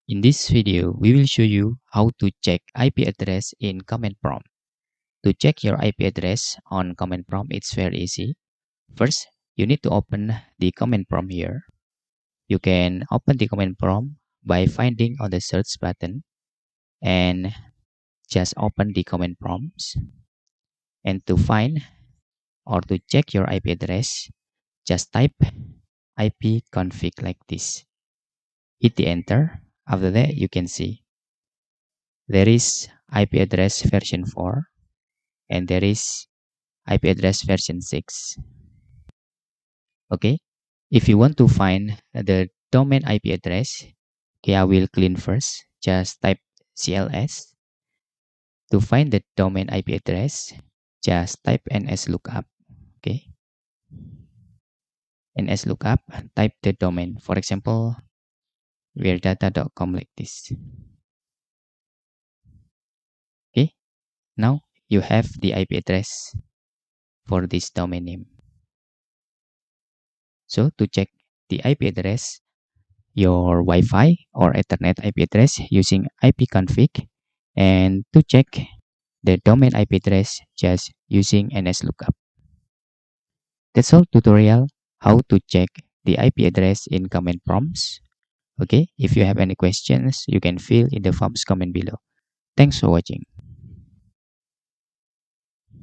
In this video, we will show you how to check IP address in command prompt. To check your IP address on command prompt, it's very easy. First, you need to open the command prompt here. You can open the command prompt by finding on the search button and just open the command prompts. And to find or to check your IP address, just type ipconfig like this. Hit the enter. After that, you can see there is IP address version 4 and there is IP address version 6. Okay, if you want to find the domain IP address, okay, I will clean first. Just type CLS. To find the domain IP address, just type NSLOOKUP. Okay, NSLOOKUP, type the domain. For example, weirdata.com like this. Okay, now you have the IP address for this domain name. So to check the IP address, your Wi-Fi or Ethernet IP address using ipconfig, and to check the domain IP address just using NSLOOKUP. That's all tutorial how to check the IP address in command prompts. Okay, if you have any questions, you can fill in the forms comment below. Thanks for watching.